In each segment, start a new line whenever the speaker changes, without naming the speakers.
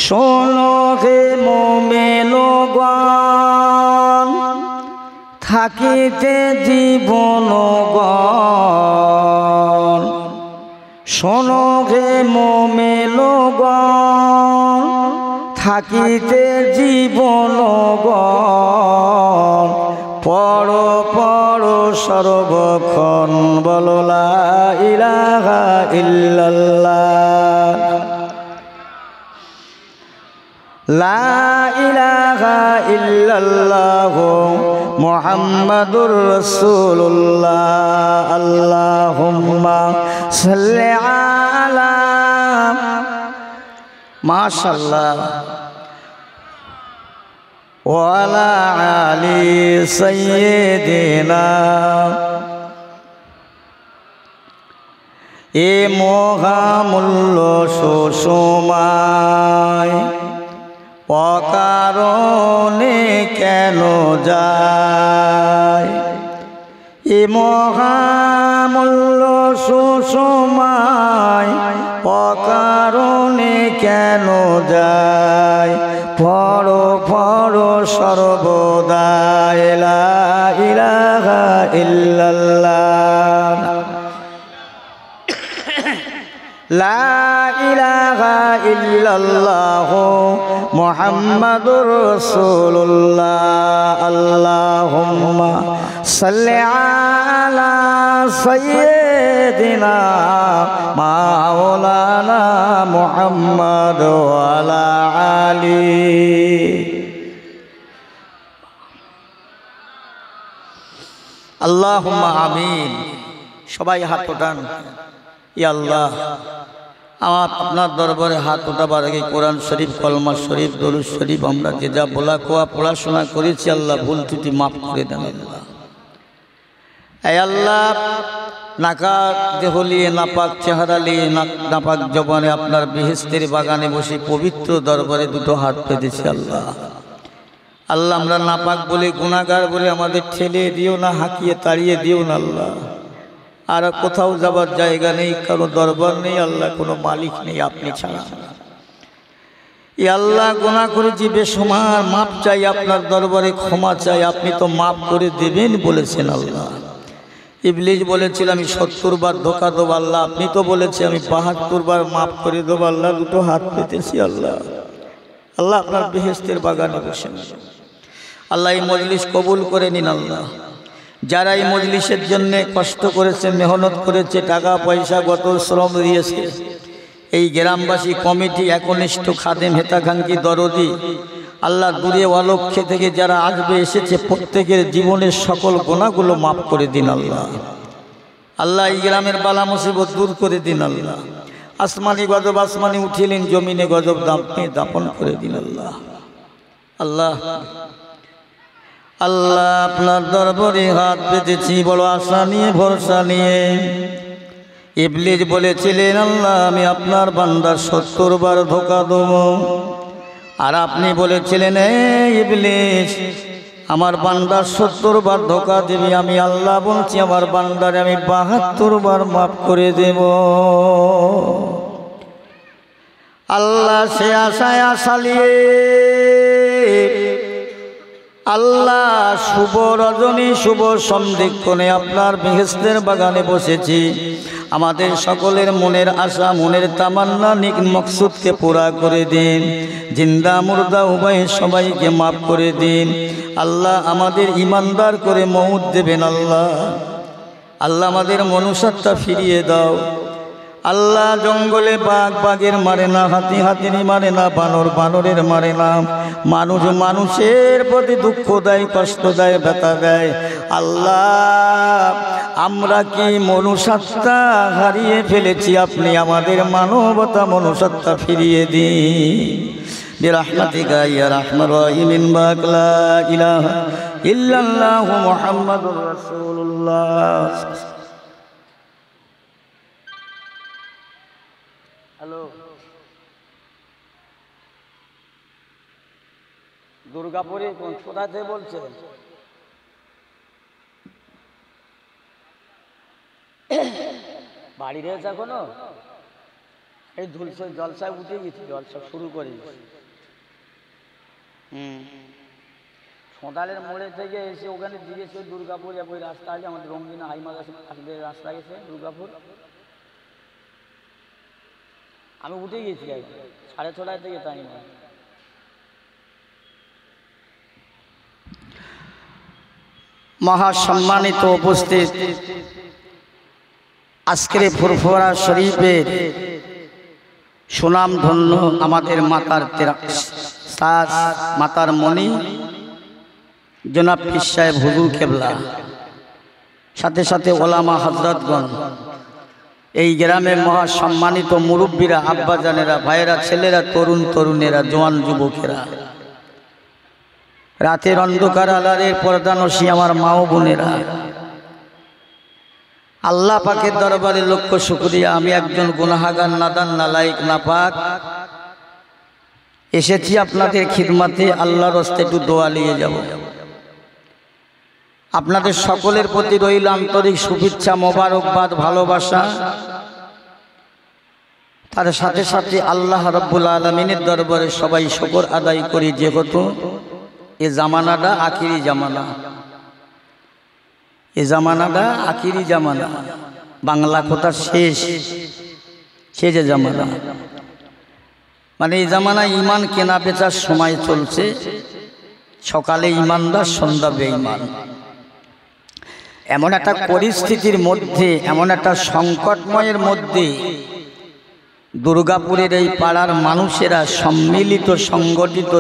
শোনো হে মুমিনগণ, থাকিতে জীবনগণ। শোনো হে মুমিনগণ, থাকিতে জীবনগণ। পড়ো পড়ো সর্বক্ষণ, বলো লা ইলাহা ইল্লাল্লাহ, লা ইলাহা ইল্লাল্লাহ মুহাম্মাদুর রাসূলুল্লাহ। আল্লাহুম্মা সাল্লি আলা, মাশাআল্লাহ, ওয়া আলা আলি সাইয়্যিদিনা। এ মহামূল্য সুষমায় অকারণে কেন যায়? এ মহামূল্য সুষমায় অকারণে কেন যায়? পড়ো পড়ো সর্বদা লা ইলাহা ইল্লাল্লাহ, লা ইলাহা ইল্লাল্লাহ মুহাম্মাদুর রাসূলুল্লাহ। আল্লাহুম্মা সাল্লি আলা সাইয়্যিদিনা মাওলানা মুহাম্মাদ ওয়া আলা আলি। আল্লাহুম্মা আমিন। সবাই হাত ওঠান। ইয়া আল্লাহ, আমার আপনার দরবারে হাত ওঠাবার আগে কোরআন শরীফ, কলমা শরীফ, দরুদ শরীফ আমরা যে যা বলা কোয়া পড়াশোনা করেছি আল্লাহ ভুল ত্রুটি মাফ করে দেন আল্লাহ। এই আল্লাহ, নাকাক দেহ নিয়ে, নাপাক চেহারা নিয়ে, নাপাক জবানে আপনার বেহেশতের বাগানে বসে পবিত্র দরবারে দুটো হাত পেতেছি আল্লাহ। আল্লাহ, আমরা নাপাক বলে, গুনাহগার বলে আমাদের ঠেলে দিও না, হাঁকিয়ে তাড়িয়ে দিও না আল্লাহ। আর কোথাও যাবার জায়গা নেই, কারো দরবার নেই আল্লাহ, কোনো মালিক নেই আপনি ছাড়া। ই আল্লাহ, গুনাহ করেছি বেশুমার, মাপ চাই আপনার দরবারে, ক্ষমা চাই। আপনি তো মাপ করে দেবেন বলেছেন আল্লাহ। ইবলিস বলেছিল আমি 70 বার ধোঁকা দেবো আল্লাহ, আপনি তো বলেছে আমি 72 বার মাপ করে দেবো আল্লাহ। দুটো হাত পেতেছি আল্লাহ। আল্লাহ, আপনার বেহেশতের বাগানে বসেন আল্লাহ। এই মজলিস কবুল করে নিন আল্লাহ। যারা এই মজলিসের জন্য কষ্ট করেছে, মেহনত করেছে, টাকা পয়সা গত শ্রম দিয়েছে, এই গ্রামবাসী কমিটি, একনিষ্ঠ খাদেম, হেতাকাঙ্ক্ষী, দরদি আল্লাহ, দূরে অলক্ষ্যে থেকে যারা আসবে এসেছে, প্রত্যেকের জীবনের সকল গুনাহগুলো মাফ করে দিন আল্লাহ। আল্লাহ, এই গ্রামের বালা মুসিবত দূর করে দিন আল্লাহ। আসমানি গজব আসমানি উঠিলেন, জমিনে গজব দাপন করে দিন আল্লাহ। আল্লাহ আল্লাহ, আপনার দরবারে হাত পেতেছি বড় আশা নিয়ে, ভরসা নিয়ে। ইবলিস বলেছিলেন আল্লাহ আমি আপনার বান্দার 70 বার ধোঁকা দেব, আর আপনি বলেছিলেন এই ইবলিস আমার বান্দার 70 বার ধোঁকা দেবে। আমি আল্লাহ বলছি আমার বান্দারে আমি 72 বার মাফ করে দেব। আল্লাহ, সে আশায় আশালিয়ে আল্লাহ, শুভ রজনী, শুভ সন্ধিক্ষণে আপনার বেহেশতের বাগানে বসেছি। আমাদের সকলের মনের আশা, মনের তামান্না, নিক মকসুদকে পুরা করে দিন। জিন্দা মুর্দা উভয় সবাইকে মাফ করে দিন আল্লাহ। আমাদের ইমানদার করে মউত দেবেন আল্লাহ। আল্লাহ, আমাদের মনুষ্যত্বটা ফিরিয়ে দাও আল্লাহ। জঙ্গলে বাঘ বাঘের মারে না, হাতি হাতিরই মারে না, বানর বানরের মারে না। মানুষ মানুষের প্রতি দুঃখ দেয়, কষ্ট দেয়, ব্যথা দেয় আল্লাহ। আমরা কি মনুষ্যত্বটা হারিয়ে ফেলেছি? আপনি আমাদের মানবতা, মনুষ্যত্বটা ফিরিয়ে দিন বিরহমাতিকা ইয়া রাহমার রাহিমিন। লা ইলাহা ইল্লাল্লাহু মুহাম্মাদুর রাসূলুল্লাহ। হ্যালো, দুর্গাপুরে কোথা থেকে বলছেন? বাড়ি রয়েছে এখনো? এই ধুলসই জলসায় উঠে গেছি, জলসা শুরু করে সোঁদালের মোড়ে থেকে এসে ওখানে দিয়েছে দুর্গাপুর, ওই রাস্তা আছে আমাদের রঙ্গিনা হাইমাদ আসবে রাস্তা গেছে দুর্গাপুর। আমি উঠে গেছি 6:30 থেকে টাইম। মহাসম্মানিত উপস্থিত আজকের ফুরফুরা শরীফের সুনাম ধন্য আমাদের মাতার মাতার মণি জনাব পীর সাহেব হুজুর কেবলা, সাথে সাথে ওলামা হযরতগণ, এই গ্রামের মহাসম্মানিত মুরব্বীরা, আব্বাজানেরা, ভাইয়েরা, ছেলেরা, তরুণ তরুণেরা, জওয়ান যুবকেরা, রাতের অন্ধকার আলারের পর্দানসী আমার মা ও বোনেরা, আল্লাহ পাকের দরবারে লক্ষ শুকরিয়া। আমি একজন গুনাহগার, নাদান, নালায়েক, নাপাক, এসেছি আপনাদের খিদমতে। আল্লাহর রাস্তায় একটু দোয়া নিয়ে যাব। আপনাদের সকলের প্রতি রইল আন্তরিক শুভেচ্ছা, মোবারকবাদ, ভালোবাসা। তার সাথে সাথে আল্লাহ রাব্বুল আলামিনের দরবারে সবাই শুকর আদায় করি, যেহেতু এ জামানাটা আখিরি জামানা, এ জামানাটা আখিরি জামানা, বাংলা কথা শেষ জামানা। মানে এই জামানায় ইমান কেনা বেচার সময় চলছে। সকালে ইমানদার, সন্ধ্যা বেঈমান। এমন একটা পরিস্থিতির মধ্যে, এমন একটা সংকটময়ের মধ্যে দুর্গাপুরের এই পাড়ার মানুষেরা সম্মিলিত, সংগঠিত,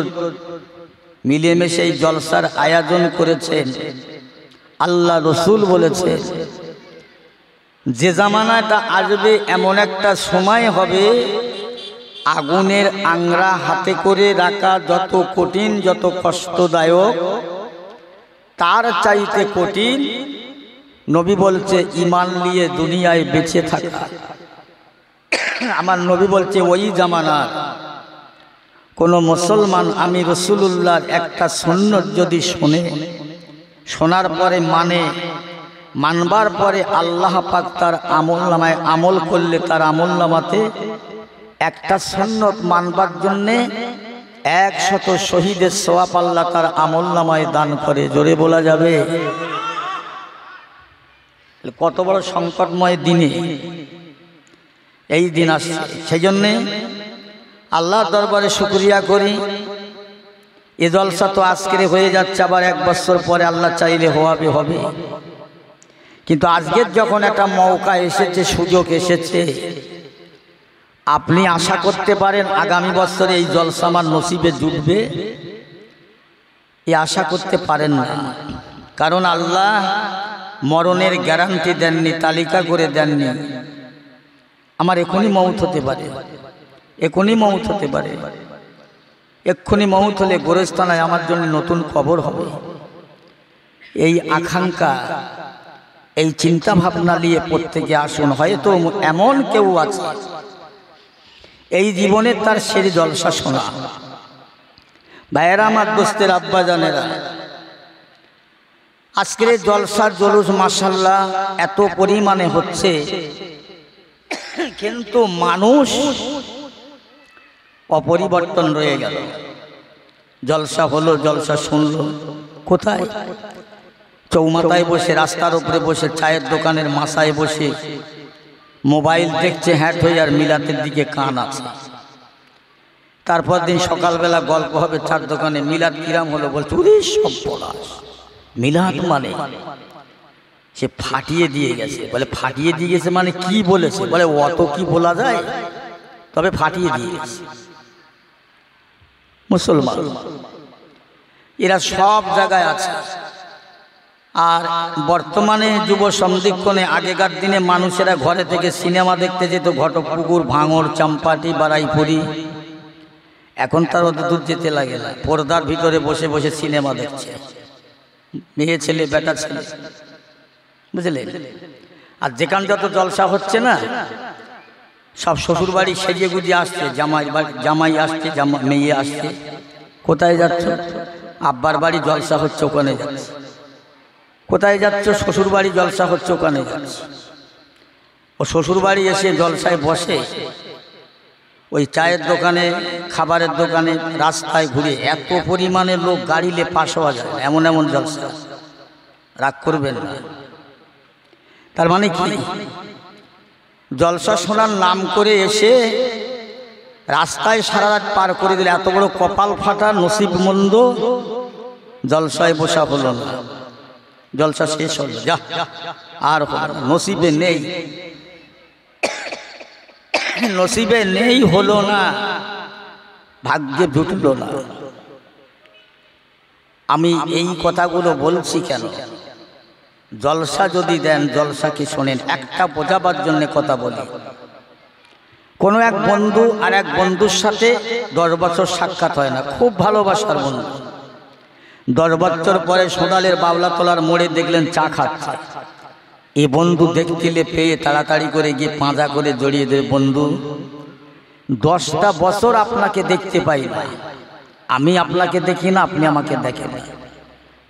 মিলেমিশে এই জলসার আয়োজন করেছেন। আল্লাহ রসুল বলেছে যে জামানাটা আসবে এমন একটা সময় হবে, আগুনের আংরা হাতে করে রাখা যত কঠিন, যত কষ্টদায়ক, তার চাইতে কঠিন নবী বলছে ঈমান নিয়ে দুনিয়ায় বেঁচে থাকা। আমার নবী বলছে ওই জামানার কোন মুসলমান আমি রাসূলুল্লাহর একটা সুন্নত যদি শোনে, শোনার পরে মানবার পরে আল্লাহ পাক তার আমলনামায় আমল করলে, তার আমলনামাতে একটা সুন্নত মানবার জন্যে 100 শহীদের সওয়াব আল্লাহ তার আমলনামায় দান করে। জোরে বলা যাবে? কত বড় সংকটময় দিনে এই দিন আসছে। সেই জন্যে আল্লাহর দরবারে শুকরিয়া করি। এ জলসা তো আজকের হয়ে যাচ্ছে, আবার 1 বছর পরে আল্লাহ চাইলে হবে। কিন্তু আজকের যখন একটা মৌকা এসেছে, সুযোগ এসেছে, আপনি আশা করতে পারেন আগামী বছরে এই জলসা আমার নসিবে জুটবে, এই আশা করতে পারেন না। কারণ আল্লাহ মরণের গ্যারান্টি দেননি, তালিকা করে দেননি। আমার এখনই মউত হতে পারে, এখনই মউত হতে পারে। এক্ষুনি মউত হলে গোরস্থানায় আমার জন্য নতুন খবর হবে। এই আকাঙ্ক্ষা, এই চিন্তা ভাবনা নিয়ে প্রত্যেকে আসুন। হয়তো এমন কেউ আছে এই জীবনে তার সেরি জলসা শোনা। ভাইয়েরা আমার, দোস্তের আব্বাজানেরা, আজকের জলসার জলুস মাশাআল্লাহ এত পরিমাণে হচ্ছে, কিন্তু মানুষ অপরিবর্তন রয়ে গেল। জলসা হলো, জলসা শুনলো, কোথায়? চৌমাথায় বসে, রাস্তার উপরে বসে, চায়ের দোকানের মাসায় বসে মোবাইল দেখছে হ্যাট হয়ে, আর মিলাতের দিকে কান আছে। তারপর দিন সকালবেলা গল্প হবে চার দোকানে, মিলাদ কিরাম হলো, বলছে ওরে সব বলা মিলাদ মানে সে ফাটিয়ে দিয়ে গেছে। বলে ফাটিয়ে দিয়ে গেছে মানে কি বলেছে? বলে অত কি বলা যায়, তবে ফাটিয়ে দিয়ে গেছে। মুসলমান এরা সব জায়গায় আছে। আর বর্তমানে যুব সন্ধিক্ষণে, আগেকার দিনে মানুষেরা ঘরে থেকে সিনেমা দেখতে যেত, ঘটকপুকুর, ভাঙড়, চাম্পাটি, বারাইপুরি। এখন তার অত দূর যেতে লাগে না, পর্দার ভিতরে বসে বসে সিনেমা দেখছে, মেয়ে ছেলে, বেটা ছেলে, বুঝলে? আর যেখান যত জলসা হচ্ছে না, সব শ্বশুর বাড়ি সেজে গুজে আসছে, জামাই আসছে, মেয়ে আসছে। কোথায় যাচ্ছ? আব্বার বাড়ি জলসা হচ্ছে, ওখানে যাচ্ছে। কোথায় যাচ্ছ? শ্বশুর বাড়ি জলসা হচ্ছে, ওখানে যাচ্ছে। ও শ্বশুর বাড়ি এসে জলসায় বসে, ওই চায়ের দোকানে, খাবারের দোকানে, রাস্তায় ঘুরে এত পরিমাণে লোক গাড়িলে পাশ হওয়া যায়, এমন এমন জলসা। রাগ করবেন না। তার মানে কি, জলসা শোনার নাম করে এসে রাস্তায় সারা রাত পার করে দিলে এত বড় কপাল ফাটা নসিব মন্দ, জলসায় বসা হলো না, জলসা শেষ হলো, যা আর নসিবে নেই, নসিবে নেই হলো না, ভাগ্যে জুটল না। আমি এই কথাগুলো বলছি কেন? জলসা যদি দেন, জলসা কি শোনেন, একটা বোঝাবার জন্য কথা বলি। কোনো এক বন্ধু আর এক বন্ধুর সাথে 10 বছর সাক্ষাৎ হয় না, খুব ভালোবাসার বন্ধু। 10 বছর পরে সোনালের বাবলাতলার মোড়ে দেখলেন চা খাচ্ছে। এই বন্ধু দেখতে পেয়ে তাড়াতাড়ি করে গিয়ে পাঁজা করে জড়িয়ে দেবে, বন্ধু 10টা বছর আপনাকে দেখতে পাই না, আমি আপনাকে দেখি না, আপনি আমাকে দেখেন না।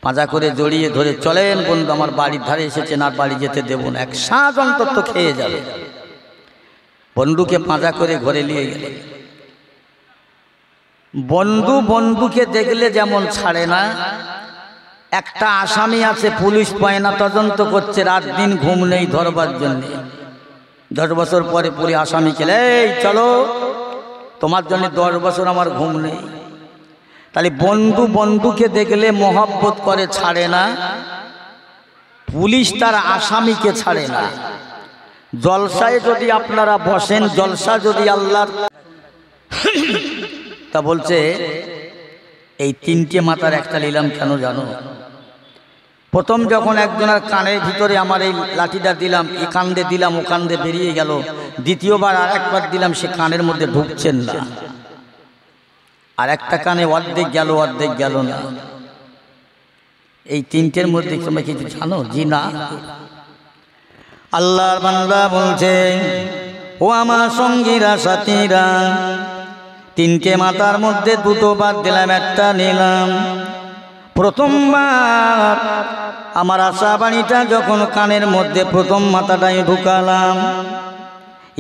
পাঁজা করে জড়িয়ে ধরে, চলেন বন্ধু, আমার বাড়ির ধারে এসেছেন, আর বাড়ি যেতে দেব না, এক সাজ অন্তত খেয়ে যাবে। বন্ধুকে পাঁজা করে ঘরে নিয়ে গেলেন। বন্ধু বন্ধুকে দেখলে যেমন ছাড়ে না, একটা আসামি আছে, পুলিশ ময়না তদন্ত করছে, রাত দিন ঘুম নেই ধরবার জন্য। 10 বছর পরে পুলিশ আসামিকে, এই চলো, তোমার জন্য 10 বছর আমার ঘুম নেই। তাহলে বন্ধু বন্ধুকে দেখলে মহব্বত করে, ছাড়ে না। পুলিশ তার আসামিকে ছাড়ে না। জলসায় যদি আপনারা বসেন, জলসা যদি আল্লাহর, তা বলছে এই 3টে মাথার একটা নিলাম কেন জানো? প্রথম যখন একজনের কানের ভিতরে আমার এই লাঠিটা দিলাম, এ কান্দে দিলাম, ও কান্দে বেরিয়ে গেল। দ্বিতীয়বার আর একবার দিলাম, সে কানের মধ্যে ঢুকছেন না। আর একটা কানে অর্ধেক গেল, অর্ধেক গেল না। এই 3টের মধ্যে তোমরা কিছু জানো? জি না। আল্লাহর বান্দা বলছে, ও আমার সঙ্গীরা সাথীরা, 3টে মাথার মধ্যে 2টো বাদ দিলাম, একটা নিলাম। প্রথমবার আমার আশা বাণীটা যখন কানের মধ্যে প্রথম মাথাটাই ঢুকালাম,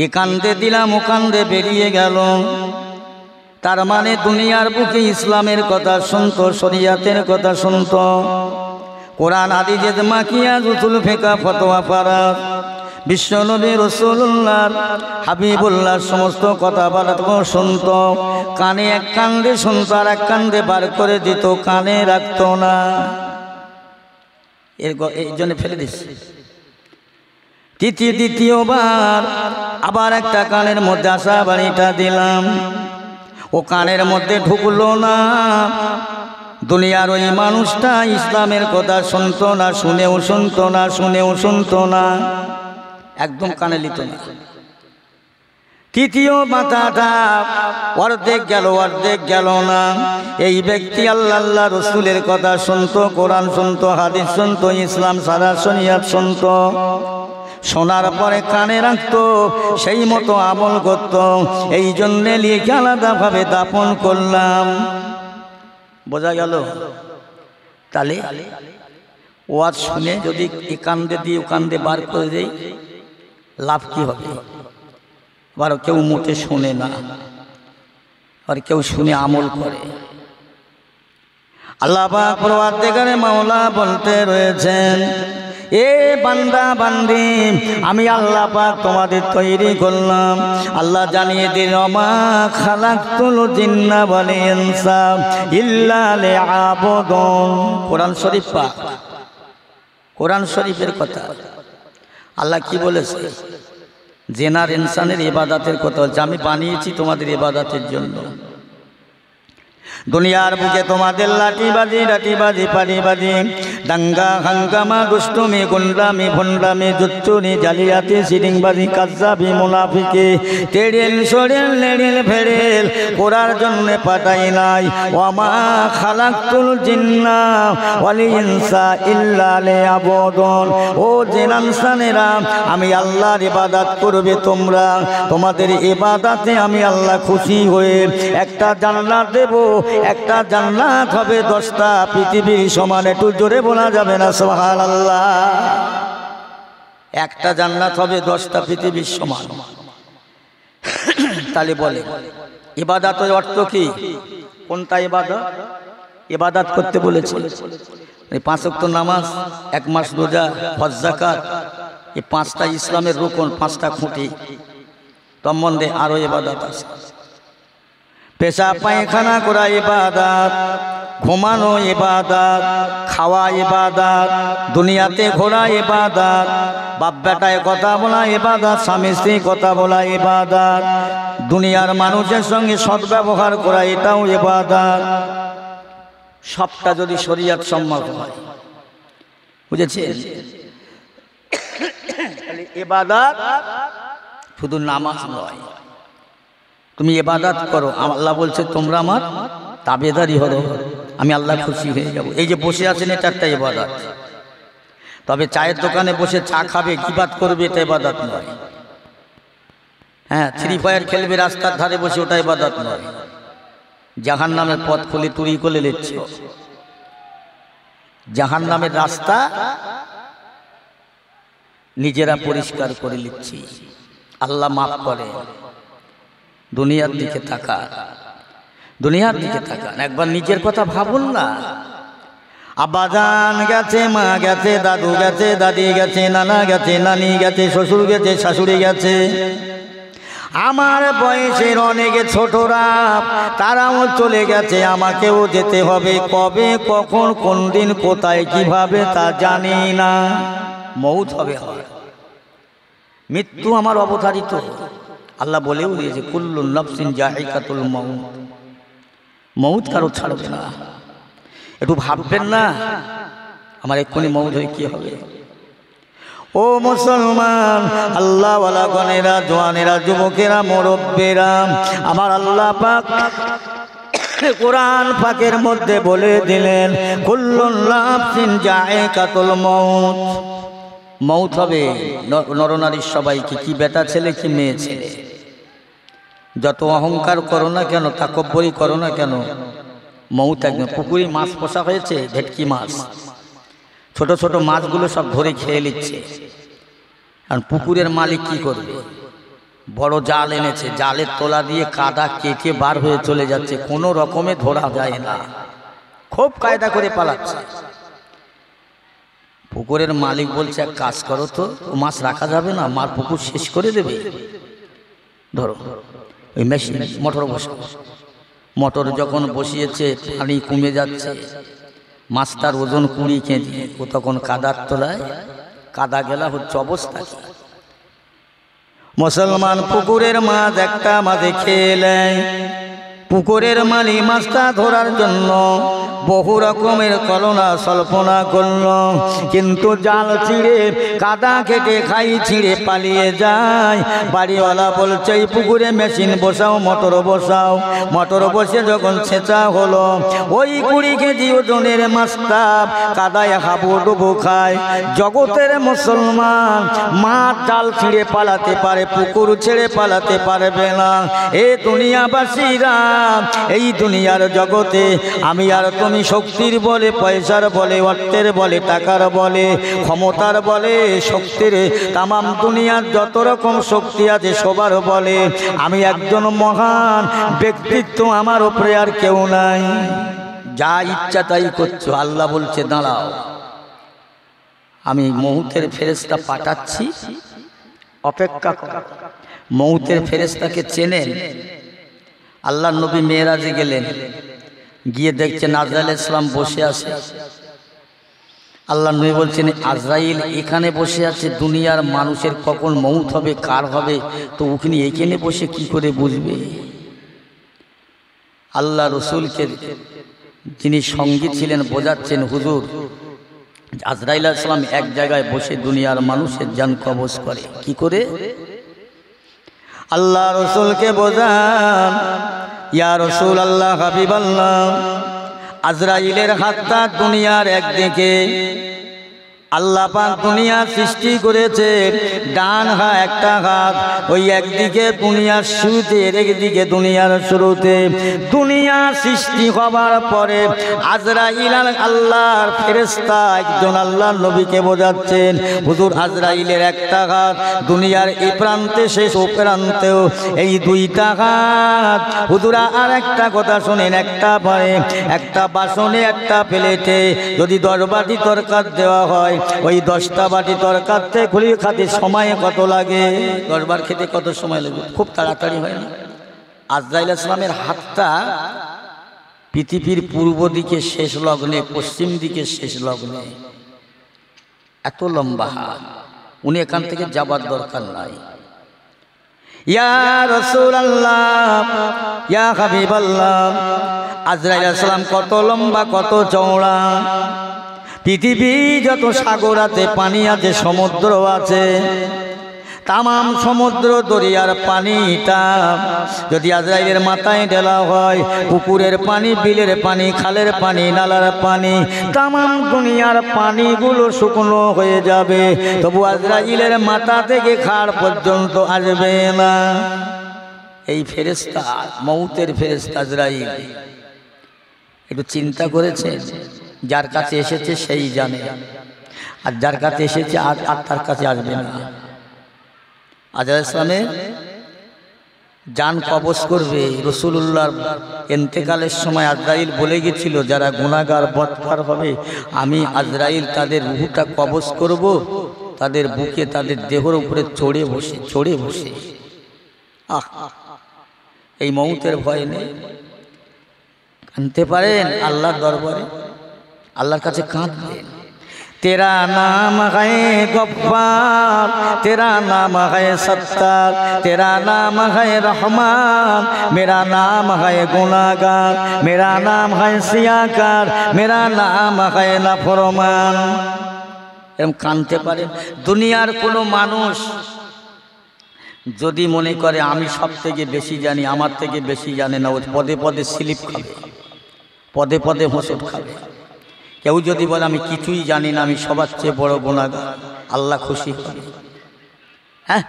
এ কান্দে দিলাম, ও কান্দে বেরিয়ে গেল। তার মানে দুনিয়ার বুকে ইসলামের কথা শুনতো, শরিয়াতের কথা শুনতো, কোরআন হাদিস মাকিয়া রসুল ফেকা ফতোয়া পারা, বিশ্বনবী রাসূলুল্লাহ হাবিবুল্লাহ সমস্ত কথাবার্তা শুনতো। কানে এক কান্দে শুনতো, আর এক কান্দে বার করে দিত, কানে রাখতো না। এই জন্য ফেলে দিচ্ছে। দ্বিতীয়বার আবার একটা কানের মধ্যে আশা বাণীটা দিলাম, ও কানের মধ্যে ঢুকলো না। দুনিয়ার ওই মানুষটা ইসলামের কথা শুনতো না, শুনেও শুনতো না, শুনেও শুনতো না, একদম কানে লিত না। তৃতীয় মাথাটা অর্ধেক গেল, অর্ধেক গেল না। এই ব্যক্তি আল্লাহ রসুলের কথা শুনতো, কোরআন শুনতো, হাদিস শুনতো, ইসলাম সারা শরিয়াত শুনতো। শোনার পরে কানে রাখতো, সেই মতো আমল করত। এই জন্যে লিখে আলাদাভাবে দাফন করলাম। বোঝা গেল? তাহলে ওয়াজ শুনে যদি এ কান্দে দিয়ে ও কান্দে বার করে দেই, লাভ কি হবে? আবার কেউ মুখে শোনে না, আর কেউ শুনে আমল করে। আল্লাহ পাক পরওয়ারদিগারে মাওলা বলতে রয়েছেন, এ বান্দা বান্দি, আমি আল্লাহ পাক তোমাদের তৈরি করলাম। আল্লাহ জানিয়ে দিল, মা খালাকতুল জিন্না ওয়াল ইনসা ইল্লা লিয়াবুদুন। কোরআন শরীফ পাক, কোরআন শরীফের কথা। আল্লাহ কি বলেছে? জেনার ইনসানের ইবাদতের কথা বলছে। আমি বানিয়েছি তোমাদের ইবাদতের জন্য। দুনিয়ার বুকে তোমাদের লাঠিবাজি, রাটিবাজি, পারিবাজি, দাঙ্গা হাঙ্গামা, দুষ্টুমি, গুন্ডামি, ভণ্ডামি, জুচ্চুরি, জালিয়াতি, সিরিংবাজি, কাজ্জাবি, মুনাফিকি, তেড়েল সরেল নেড়েল ফেড়েল করার জন্য পাঠাই নাই। ওয়ামা খালাকতুল জিন্না ওয়াল ইনসা ইল্লা লিয়াবুদুন। ও জিনানসানেরা, আমি আল্লাহর ইবাদত করবে তোমরা। তোমাদের ইবাদতে আমি আল্লাহ খুশি হয়ে একটা জান্নাত দেব। একটা জান্নাত হবে 10টা পৃথিবীর সমান। একটু জোরে বলা যাবে না সুবহানাল্লাহ? একটা জান্নাত হবে 10টা পৃথিবীর সমান। তাহলে বলে ইবাদতের অর্থ কি? কোনটা ইবাদত? ইবাদত করতে বলেছে এই 5 ওয়াক্ত নামাজ, 1 মাস রোজা, হজ যাকাত, এই 5টা ইসলামের রুকন, 5টা খুঁটি। সম্বন্ধে আরো ইবাদত আছে। পেশাব পায়খানা করা ইবাদত, ঘুমানো ইবাদত, খাওয়া ইবাদত, দুনিয়াতে ঘোরা ইবাদত, বাপ বেটায় কথা বলা ইবাদত, স্বামী স্ত্রী কথা বলা ইবাদত, দুনিয়ার মানুষের সঙ্গে সদ্ব্যবহার করা এটাও ইবাদত। সবটা যদি শরীয়ত সম্মত হয়, বুঝেছেন? ইবাদত শুধু নামাজ নয়, তুমি ইবাদত করো। আল্লাহ বলছে তোমরা আমার তাবেদারি হলো, আমি আল্লাহ খুশি হয়ে যাব। এই যে বসে আছেন এটা একটা ইবাদত। তবে চায়ের দোকানে বসে চা খাবে, গীবাত করবে, এটা ইবাদত নয়। হ্যাঁ, ফ্রি ফায়ার খেলবে রাস্তার ধারে বসে, ওটা ইবাদত নয়। জাহান্নামের পথ খুলে তুরি করে নিচ্ছে। জাহান্নামের রাস্তা নিজেরা পরিষ্কার করে নিচ্ছি। আল্লাহ মাফ করে। দুনিয়ার দিকে তাকান, দুনিয়ার দিকে তাকান, একবার নিজের কথা ভাবুন না। আব্বাজান গেছে, মা গেছে, দাদু গেছে, দাদি গেছে, নানা গেছে, নানি গেছে, শ্বশুর গেছে, শাশুড়ি গেছে। আমার বয়সের অনেকে ছোটরা, তারাও চলে গেছে, আমাকেও যেতে হবে। কবে, কখন, কোন দিন, কোথায়, কিভাবে তা জানি না। মউত হবে, মৃত্যু আমার অবধারিত। আল্লাহ বলেও দিয়েছে কুল্লু নাফসিন যায়িকাতুল মউত, মউত কারো ছাড়বে না। একটু ভাববেন না আমার এক্ষুনি মউত হয়ে কি হবে? ও মুসলমান, আল্লাহ ওয়ালা গণেরা, জওয়ানেরা, যুবকেরা, মুরব্বীরা, আমার আল্লাহ পাক কোরআন পাকের মধ্যে বলে দিলেন কুল্লু নাফসিন যায়িকাতুল মউত। মউত হবে নরনারীর সবাইকে, কি বেটা ছেলে কি মেয়ে ছেলে। যত অহংকার করো না কেন, তাকব্বরি করো না কেন, মউত একদম। পুকুরে মাছ পোষা হয়েছে, ভেটকি মাছ, ছোট ছোট মাছগুলো সব ধরে খেয়ে নিচ্ছে। আর পুকুরের মালিক কি করবে? বড় জাল এনেছে, জালের তোলা দিয়ে কাদা কেটে বার হয়ে চলে যাচ্ছে, কোনো রকমে ধরা যায় না, খুব কায়দা করে পালাচ্ছে। পুকুরের মালিক বলছে এক কাজ করো তো, মাছ রাখা যাবে না, মার পুকুর শেষ করে দেবে। ধরো ওই মেশিন, মোটর বসা, মোটর যখন বসিয়েছে পানি কমে যাচ্ছে, মাছটার ওজন 20 কেজি, ও তখন কাদার তোলায় কাদা গেলা হচ্ছে অবস্থা। মুসলমান পুকুরের মাছ একটা মাঝে খেয়ে নেয়। পুকুরের মালিক মাছটা ধরার জন্য বহু রকমের কলনা সল্পনা করল, কিন্তু জাল ছিঁড়ে কাদা কেটে খাই ছিঁড়ে পালিয়ে যায়। বাড়িওয়ালা বলছে এই পুকুরে মেশিন বসাও, মোটর বসাও। মোটর বসে যখন ছেঁচা হলো, ওই 20 কেজি ওজনের মাছটা কাদায় হাবুডুবু খায়। জগতের মুসলমান, মাছ জাল ছিঁড়ে পালাতে পারে, পুকুর ছেড়ে পালাতে পারবে না। এ দুনিয়াবাসীরা, এই দুনিয়ার জগতে আমি আর তুমি শক্তির বলে, পয়সার বলে, অর্থের বলে, টাকার বলে, ক্ষমতার বলে, শক্তির তামাম দুনিয়ার যত রকম শক্তি আছে সবার বলে আমি একজন মহান ব্যক্তিত্ব, আমার উপরে আর কেউ নাই, যা ইচ্ছা তাই করছো। আল্লাহ বলছে দাঁড়াও, আমি মউতের ফেরেশতা পাঠাচ্ছি, অপেক্ষা করো। মউতের ফেরেশতাকে চেনেন? আল্লাহ নবী মেরাজে গেলেন, গিয়ে দেখছেন আজরাইল ইসলাম বসে আছে। আল্লাহ নবী বলছেন আজরাইল এখানে বসে আছে, দুনিয়ার মানুষের কখন মউত হবে, কার হবে, তো ওখানে এখানে বসে কি করে বুঝবে? আল্লাহ রসুলকে যিনি সঙ্গী ছিলেন বোঝাচ্ছেন, হুজুর আজরাইল ইসলাম এক জায়গায় বসে দুনিয়ার মানুষের জান কবজ করে। কি করে? আল্লাহ রসুলকে বোঝান, ইয়া রসুল আল্লাহ, হাবিব আল্লাহ, আজরাইলের হাতটা দুনিয়ার একদিকে, আল্লাহ পাক দুনিয়া সৃষ্টি করেছে, ডান হাত একটা হাত ওই একদিকে দুনিয়ার শুরুতে, একদিকে দুনিয়ার শুরুতে। দুনিয়া সৃষ্টি হবার পরে আজরাইল আল্লাহর ফেরেশতা একজন আল্লাহর নবীকে বোঝাচ্ছেন, হুজুর আজরাইলের একটা হাত দুনিয়ার এই প্রান্তে শেষ ও প্রান্তেও এই দুইটা হাত। হুজুরা আর একটা কথা শোনেন, একটা পারে একটা বাসনে একটা প্লেটে যদি 10 বাটি তরকারি দেওয়া হয়, ওই 10টা বাটি তরকারিতে খুলি খাতে সময় কত লাগে? 10 বার খেতে কত সময় লাগে? খুব তাড়াতাড়ি হয় না? আজরাইল ইসলামের হাতটা পৃথিবীর পূর্ব দিকে শেষ লগ্নে, পশ্চিম দিকে শেষ লগ্নে, এত লম্বা হাত। উনি এখান থেকে যাবার দরকার নাই। ইয়া রাসূলুল্লাহ, ইয়া হাবিবাল্লাহ, আজরাইল ইসলাম কত লম্বা, কত চওড়া। পৃথিবী যত সাগর আছে, পানি আছে, সমুদ্র আছে, তামাম সমুদ্র দরিয়ার পানিটা যদি আজরাইলের মাথায় ঢেলা হয়, পুকুরের পানি, বিলের পানি, খালের পানি, নালার পানি, তামাম দুনিয়ার পানিগুলো শুকনো হয়ে যাবে, তবু আজরাইলের মাথা থেকে খাড় পর্যন্ত আসবে না। এই ফেরেশতা, মউতের ফেরেশতা আজরাইল, একটু চিন্তা করেছে? যার কাছে এসেছে সেই জানে, আর যার কাছে এসেছে আর তার কাছে আসবে না। আজরাইল ইসলামে জান কবজ করবে। রাসূলুল্লাহর ইন্তেকালের সময় আজরাইল বলে গেছিল, যারা গুনাহগার বদকার হবে আমি আজরাইল তাদের রূহটা কবজ করব, তাদের বুকে, তাদের দেহের উপরে চড়ে বসে। এই মউতের ভয় নেই? কাঁদতে পারেন আল্লাহর দরবারে, আল্লাহর কাছে কাঁদবেন। तेरा नाम है गफ्फार, तेरा नाम है सत्तार, तेरा नाम है रहमान, मेरा नाम है गुनाहगार, मेरा नाम है सियाकार, मेरा नाम है नाफरमान। এরকম কাঁদতে পারেন। দুনিয়ার কোনো মানুষ যদি মনে করে আমি সব থেকে বেশি জানি, আমার থেকে বেশি জানে না, ও পদে পদে স্লিপ খাবে, পদে পদে হোঁচট খাবে। কেউ যদি বলে আমি কিছুই জানি না, আমি সবার চেয়ে বড় গুনাহগার, আল্লাহ খুশি হবে। হ্যাঁ,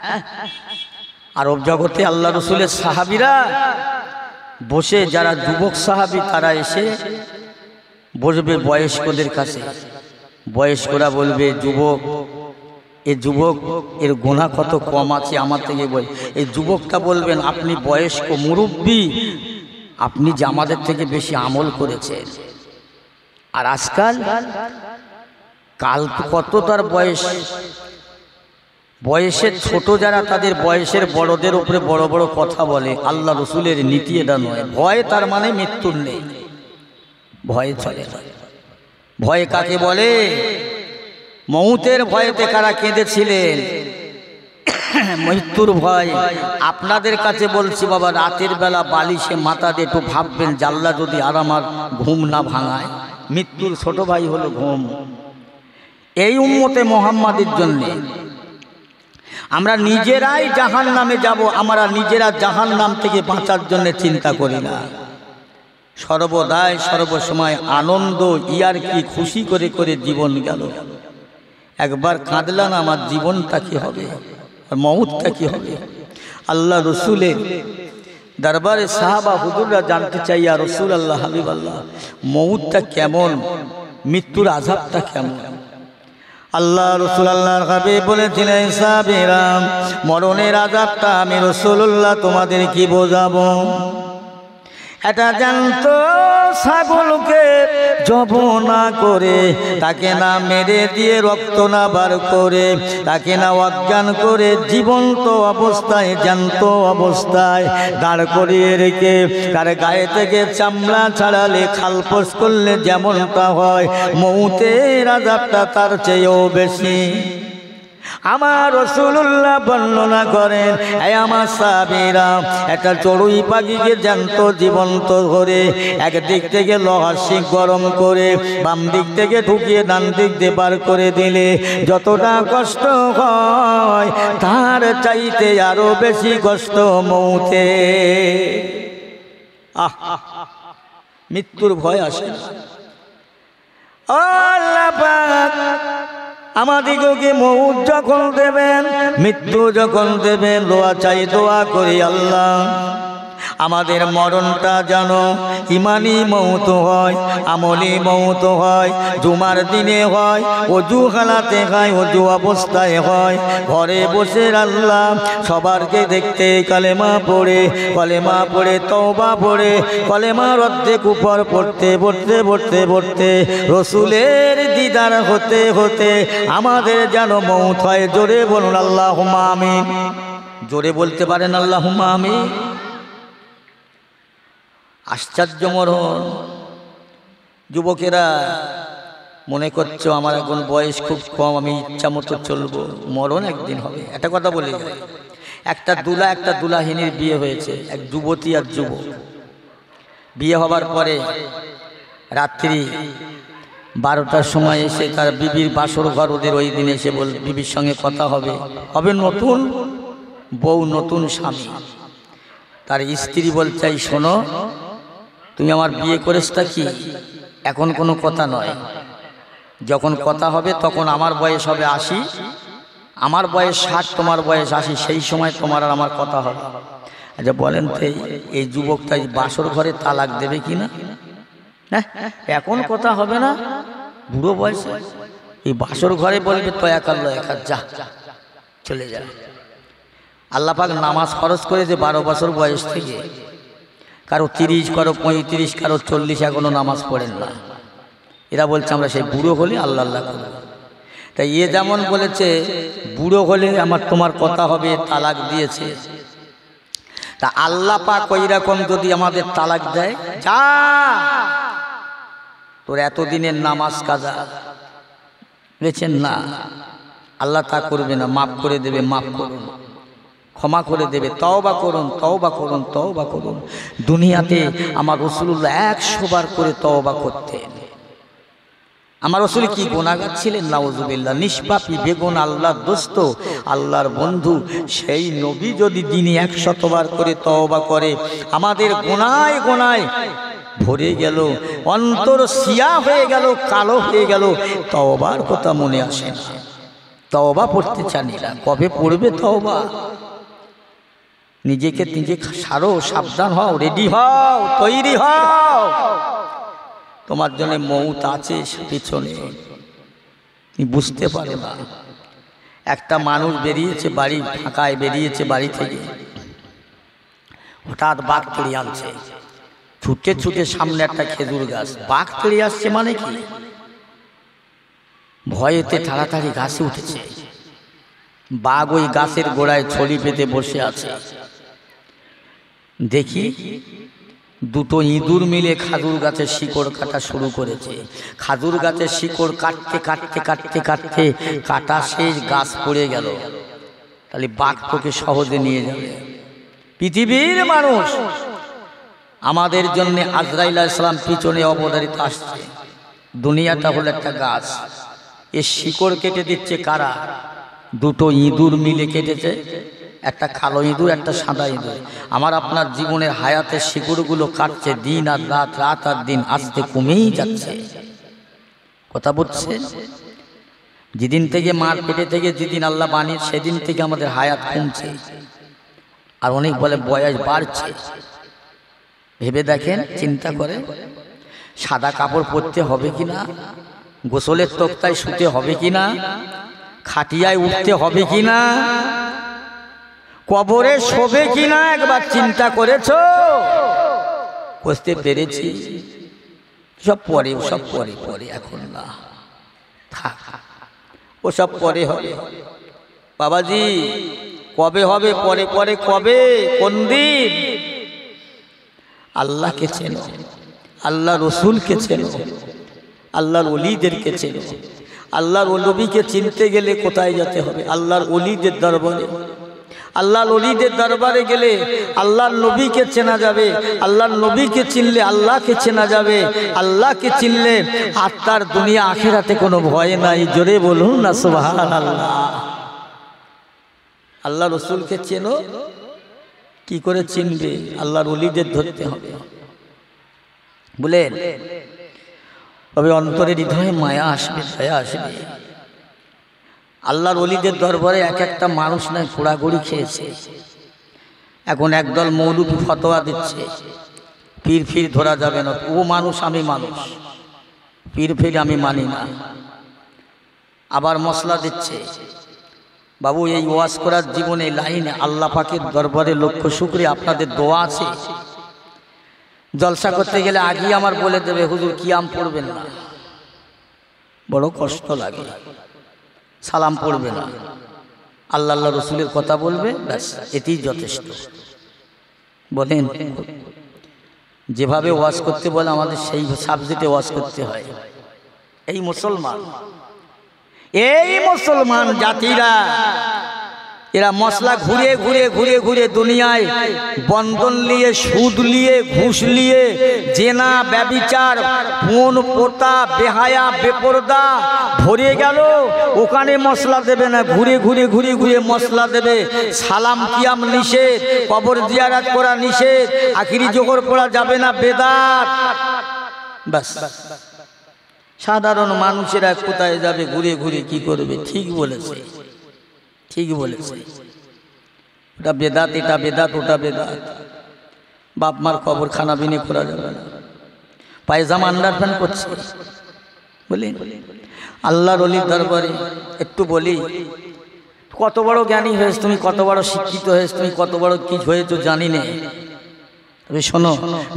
আরব জগতে আল্লাহ রসুলের সাহাবীরা বসে, যারা যুবক সাহাবী তারা এসে বসবে বয়স্কদের কাছে। বয়স্করা বলবে, যুবক, এ যুবক এর গুনাহ কত কম আছে আমার থেকে বল। এই যুবকটা বলবেন, আপনি বয়স্ক মুরব্বী, আপনি যে আমাদের থেকে বেশি আমল করেছেন। আর আজকাল কাল কত তার বয়সের ছোট যারা, তাদের বয়সের বড়দের উপরে বড় বড় কথা বলে। আল্লাহ রসুলের নীতি এটা নয়। ভয় তার মানে মৃত্যুর নেই, ভয়ে চলে না। ভয় কাকে বলে? মউতের ভয়েতে কারা কেঁদেছিলেন? মৃত্যুর ভয়। আপনাদের কাছে বলছি বাবা, রাতের বেলা বালিশে মাথা দিয়ে একটু ভাববেন, আল্লাহ যদি আর আমার ঘুম না ভাঙায়। মৃত্যুর ছোট ভাই হলো ঘুম। এই উম্মতে মুহাম্মাদের জন্য আমরা নিজেরাই জাহান্নামে যাব, আমরা নিজেরা জাহান্নাম থেকে বাঁচার জন্য চিন্তা করি না। সর্বদাই সর্বসময় আনন্দ, ইয়ারকি, খুশি করে করে জীবন গেল। একবার কাঁদলা না, আমার জীবনটা কি হবে, আর মউতটা কি হবে? আল্লাহ রসুলের দরবারে সাহাবা হুজুররা জানতে চাই, ইয়া রাসূলুল্লাহ, হাবিবাল্লাহ, মউতটা কেমন, মৃত্যুর আযাবটা কেমন? আল্লাহ রসুল আল্লাহর হাবিব বলেছিলেন, সাহাবীরা, মরণের আযাবটা আমি রাসূলুল্লাহ তোমাদের কি বোঝাবো? এটা জানতো, ছাগলকে জবাই না করে, তাকে না মেরে দিয়ে, রক্ত না বার করে, তাকে না অজ্ঞান করে, জীবন্ত অবস্থায়, জ্যান্ত অবস্থায় দাঁড় করিয়ে রেখে তার গায়ে থেকে চামড়া ছাড়ালে, খালপোস করলে যেমনটা হয়, মউতের আযাবটা তার চেয়েও বেশি। আমার রাসূলুল্লাহ বর্ণনা করেন, এই আমার সাহাবীরা, একটা চড়ুই পাখিকে জ্যান্ত জীবন্ত ধরে একদিক থেকে লোহার শিক গরম করে বাম দিক থেকে ঢুকিয়ে ডান দিক দিয়ে বার করে দিলে যতটা কষ্ট হয়, তার চাইতে আরো বেশি কষ্ট মউতে। মৃত্যুর ভয় আসে না। আল্লাহ পাক আমাদিগকে মউত যখন দেবেন, মৃত্যু যখন দেবেন, দোয়া চাই, দোয়া করি আল্লাহ আমাদের মরণটা যেন ইমানি মউত হয়, আমলি মউত হয়, জুমার দিনে হয়, অজু হালাতে হয়, অজু অবস্থায় হয়, ঘরে বসে আল্লাহ সবারকে দেখতে কলেমা পড়ে তওবা পড়ে কলেমার অর্ধেক উপর পড়তে রসুলের দিদার হতে হতে আমাদের যেন মউত হয়। জোরে বলুন আল্লাহুম্মা আমিন। জোরে বলতে পারেন আল্লাহুম্মা আমিন। আশ্চর্য মরণ। যুবকেরা মনে করছো আমার এখন বয়স খুব কম, আমি ইচ্ছা মতো চলবো, মরণ একদিন হবে। একটা কথা বলে যায়, একটা দুলাহিনীর বিয়ে হয়েছে, এক যুবতী আর যুবক। বিয়ে হবার পরে রাত্রি 12টার সময় এসে তার বিবির বাসর ঘর, ওদের ওই দিন এসে বিবির সঙ্গে কথা হবে। নতুন বউ, নতুন স্বামী। তার স্ত্রী বলছে, শোনো, তুমি আমার বিয়ে করেছটা কি, এখন কোনো কথা নয়, যখন কথা হবে তখন আমার বয়স হবে 80, আমার বয়স 60, তোমার বয়স 80, সেই সময় তোমার আর আমার কথা হবে। আচ্ছা বলেন তো, এই যুবকটা বাসর ঘরে তালাক দেবে কি না? এখন কথা হবে না, বুড়ো বয়সে এই বাসর ঘরে বলবে তয়া কাল্লো এক যা চলে যা। আল্লাহ পাক নামাজ ফরজ করেছে 12 বছর বয়স থেকে, কারো 30, কারো 35, কারো 40 এখনো নামাজ পড়েন না। এরা বলছে আমরা সেই বুড়ো হলে আল্লাহ আল্লাহ করব। তাই এ যেমন বলেছে বুড়ো হলে আমার তোমার কথা হবে, তালাক দিয়েছে। তা আল্লাহ পাক ওই রকম যদি আমাদের তালাক দেয়, যা তোর এতদিনের নামাজ কাজা বলেছেন না, আল্লাহ তা করবে না, মাফ করে দেবে, মাফ করুন, ক্ষমা করে দেবে, তওবা করুন, তওবা করুন, তওবা করুন। দুনিয়াতে আমার রাসূলুল্লাহ 100 বার করে তওবা করতেন। আমার রাসূল কি গুনাহগার ছিলেন? নাউজুবিল্লাহ, নিষ্পাপী বেগুনা আল্লাহর দোস্ত, আল্লাহর বন্ধু। সেই নবী যদি দিনে 100 বার করে তওবা করে, আমাদের গুনায় গুনায় ভরে গেল, অন্তর সিয়া হয়ে গেল, কালো হয়ে গেল, তওবার কথা মনে আসে না, তওবা পড়তে চানি না। কবে পড়বে তওবা? নিজেকে নিজে সারো, সাবধান হও, রেডি হও, তৈরি হও, তোমার জন্য মউত আছে পিছনে, তুমি বুঝতে পারো না। একটা মানুষ বেরিয়েছে বাড়ি, ফাঁকায় বেরিয়েছে বাড়ি থেকে, হঠাৎ বাঘ তেড়ে আনছে, ছুটে ছুটে সামনে একটা খেজুর গাছ, বাঘ তেড়ে আসছে মানে কি, ভয়েতে তাড়াতাড়ি গাছে উঠেছে। বাঘ ওই গাছের গোড়ায় ছড়ি পেতে বসে আছে। দেখি দুটো ইঁদুর মিলে খাজুর গাছের শিকড় কাটা শুরু করেছে। খাজুর গাছের শিকড় কাটতে কাটতে কাটতে কাটতে কাটা শেষ, গাছ পড়ে গেল। তাহলে বাঘ তোকে সহজে নিয়ে যাবে। পৃথিবীর মানুষ আমাদের জন্য আজরাইল আলাইহিস সালাম পিছনে অবধারিত আসছে। দুনিয়াটা হলো একটা গাছ, এর শিকড় কেটে দিচ্ছে কারা? দুটো ইঁদুর মিলে কেটেছে, একটা কালো ইঁদুর, একটা সাদা ইঁদুর। আমার আপনার জীবনের হায়াতের শিকড়গুলো কাটছে, দিন আর রাত, রাত আর দিন, আস্তে কমেই যাচ্ছে। কথা বলছে, যেদিন থেকে মার পেটে থেকে যেদিন আল্লাহ বানিয়ে, সেদিন থেকে আমাদের হায়াত কমছে, আর অনেক বলে বয়স বাড়ছে। ভেবে দেখেন, চিন্তা করে, সাদা কাপড় পরতে হবে কিনা, গোসলের তক্তায় শুতে হবে কিনা, খাটিয়ায় উঠতে হবে কিনা, কবরে শোবে কিনা, একবার চিন্তা করেছো? বুঝতে পেরেছি, সব পরে, ওসব পরে পরে, এখন না, থাক, ওসব পরে হবে। বাবাজি কবে হবে? পরে পরে কবে? কোন দিন? আল্লাহকে চেনো, আল্লাহ রসুলকে চেনো, আল্লাহর ওলিদেরকে চেনো। আল্লাহর নবীকে চিনতে গেলে কোথায় যেতে হবে? আল্লাহর ওলিদের দরবারে। আল্লাহর ওলিদের দরবারে গেলে আল্লাহর নবীকে চেনা যাবে। আল্লাহর নবীকে চিনলে আল্লাহকে চেনা যাবে। আল্লাহকে চিনলে আত্মার দুনিয়া আখিরাতে কোনো ভয় নাই। জোরে বলুন না সুবহানাল্লাহ। আল্লাহ রসুলকে চেনো, কি করে চিনবে? আল্লাহর ওলিদের ধরতে হবে। বলেন, তবে অন্তরের হৃদয়ে মায়া আসবে, দয়া আসবে। আল্লাহর ওলিদের দরবারে এক একটা মানুষ নয় পোড়াগুড়ি খেয়েছে। এখন একদল মৌলবি ফতোয়া দিচ্ছে পীর ফির ধরা যাবে না। ও মানুষ, আমি মানুষ, পীর ফির আমি মানি না। আবার মশলা দিচ্ছে, বাবু এই ওয়াজ করার জীবনে লাইনে আল্লাহ পাকের দরবারে লক্ষ শুকরিয়া, আপনাদের দোয়া আছে। জলসা করতে গেলে আগেই আমার বলে দেবে হুজুর কিয়াম পড়বেন না, বড় কষ্ট লাগে। সালাম পড়বে না, আল্লাহ আল্লাহ রসুলের কথা বলবে, ব্যাস এতেই যথেষ্ট। বলেন যেভাবে ওয়াজ করতে বলে আমাদের সেই সাবজেক্টে ওয়াজ করতে হয়। এই মুসলমান জাতিরা এরা মশলা ঘুরে ঘুরে ঘুরে ঘুরে দুনিয়ায় বন্ধন নিয়ে, সুদ নিয়ে, ঘুষ নিয়ে, জেনা ব্যভিচার, ফোন পোতা, বেহায়া বেপরদা ভরে গেল। ওখানে মশলা দেবে না, ঘুরে ঘুরে ঘুরে ঘুরে মশলা দেবে। সালাম কিয়াম নিষেধ, কবর জিয়ারত করা নিষেধ, আখিরি জোহর পড়া যাবে না, বেদাত। ব্যাস সাধারণ মানুষেরা কোথায় যাবে? ঘুরে ঘুরে কি করবে? ঠিক বলেছে, ঠিক বলেছে। ওটা বেদাত, এটা বেদাত, ওটা বেদাত। বাপ মার খবর খানা বিনে করা যাবে না। পায়জামা আন্ডারপ্যান্ট করছে। বলি আল্লাহর ওলির দরবারে একটু বলি, কত বড় জ্ঞানী হয়েছ তুমি, কত বড় শিক্ষিত হয়েছ তুমি, কত বড় কি হয়েছ জানি না। তবে শোনো,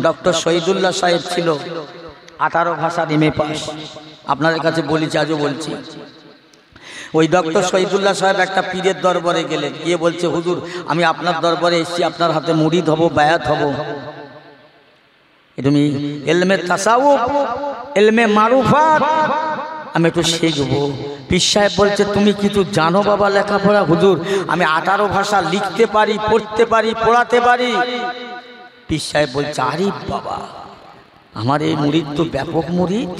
ডক্টর শহীদুল্লাহ সাহেব ছিল 18 ভাষার MA পাস। আপনাদের কাছে বলেছি, আজও বলছি। ওই ডক্টর শহীদুল্লাহ সাহেব একটা পীরের দরবারে গেলেন, গিয়ে বলছে হুজুর আমি আপনার দরবারে এসেছি, আপনার হাতে মুরিদ হব, বায়াত হব। তুমি ইলমে তাসাউফ, ইলমে মারুফাত আমি একটু শিখবো। পীর সাহেব বলছে তুমি কিছু জানো বাবা লেখাপড়া? হুজুর আমি 18 ভাষা লিখতে পারি, পড়তে পারি, পড়াতে পারি। পীর সাহেব বলছে আরে বাবা, আমার এই মুরিদ তো ব্যাপক মুরিদ।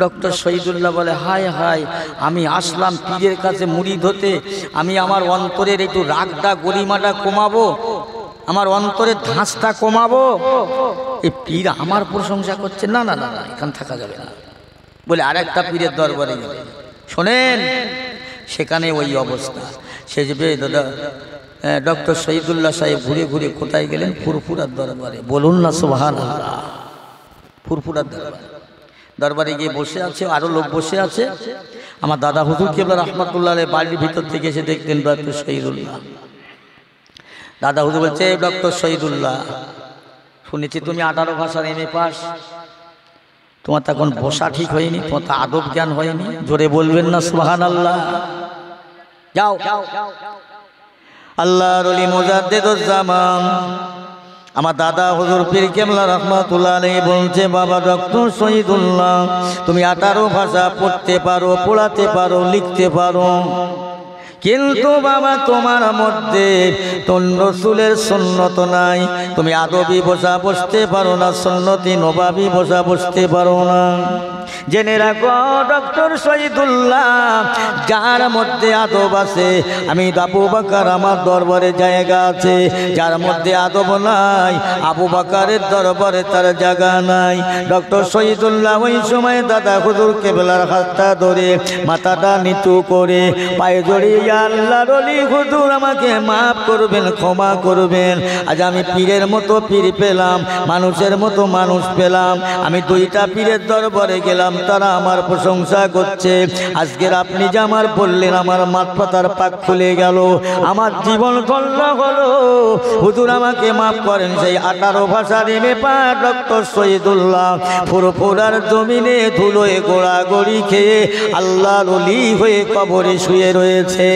ডক্টর শহীদুল্লাহ বলে হায় হায়, আমি আসলাম পীরের কাছে মুরিদ হতে, আমি আমার অন্তরের একটু রাগটা গরিমাটা কমাবো, আমার অন্তরের ধাঁচটা কমাবো। এই পীর আমার প্রশংসা করছে, না না না না এখানে থাকা যাবে না বলে আরেকটা পীরের দরবারে গেলে, শোনেন সেখানে ওই অবস্থা। সে যে দাদা ডক্টর শহীদুল্লাহ সাহেব ঘুরে ঘুরে কোথায় গেলেন? ফুরফুরার দরবারে। বলুন না সুবহানাল্লাহ। ফুরফুরার দরবারে গিয়ে বসে আছে, আরো লোক বসে আছে। আমার দাদা হুজুর কেবলা রহমাতুল্লাহ আলাইহি বাড়ির ভিতর থেকে এসে দেখতেন ডক্টর শহীদুল্লাহ। দাদা হুজুর বলছে ডক্টর শহীদুল্লাহ, শুনেছি তুমি 18 ভাষার MA পাস, তোমার তো এখন বসা ঠিক হয়নি, তোমার তো আদব জ্ঞান হয়নি। জোরে বলবেন না সুবহানাল্লাহ। যাও আল্লাহর ওলি মুজাদ্দিদুজ জামান আমার দাদা হুজুর পীর কেবলা রহমাতুল্লাহ আলাইহি বলছে বাবা ডক্টর শহীদুল্লাহ তুমি 18 ভাষা পড়তে পারো, পড়াতে পারো, লিখতে পারো, কিন্তু বাবা তোমার মধ্যে তোর রসুলের সুন্নত নাই। তুমি আদবি বসা বসতে পারো না, সুন্নতি নবাবি বসা বসতে পারো না। জেনে রাখো ডক্টর শহীদুল্লাহ, যার মধ্যে আদব আছে, আমি আবু বকর আমার দরবারে জায়গা আছে, যার মধ্যে আদব নাই আবু বকরের দরবারে তার জায়গা নাই। ডক্টর শহীদুল্লাহ ওই সময় দাদা হুজুর কেবলার হাতটা ধরে মাথাটা নিচু করে পায়ে জড়িয়ে আল্লাহর ওলি হুজুর আমাকে মাফ করবেন, ক্ষমা করবেন। আজ আমি পীরের মতো পীর পেলাম, মানুষের মতো মানুষ পেলাম। আমি 2টা পীরের দরবারে গেলাম, তারা আমার প্রশংসা করছে। আজকের আপনি যে আমার বললেন, আমার মাথ পাতার পাক খুলে গেল, আমার জীবন ধন্য হলো। হুজুর আমাকে মাফ করেন। সেই 18 ভাষার MA পাস ডক্টর শহীদুল্লাহ ফুরফুরার জমিনে ধুলোয় গোড়াগড়ি খেয়ে আল্লাহর ওলি হয়ে কবরে শুয়ে রয়েছে।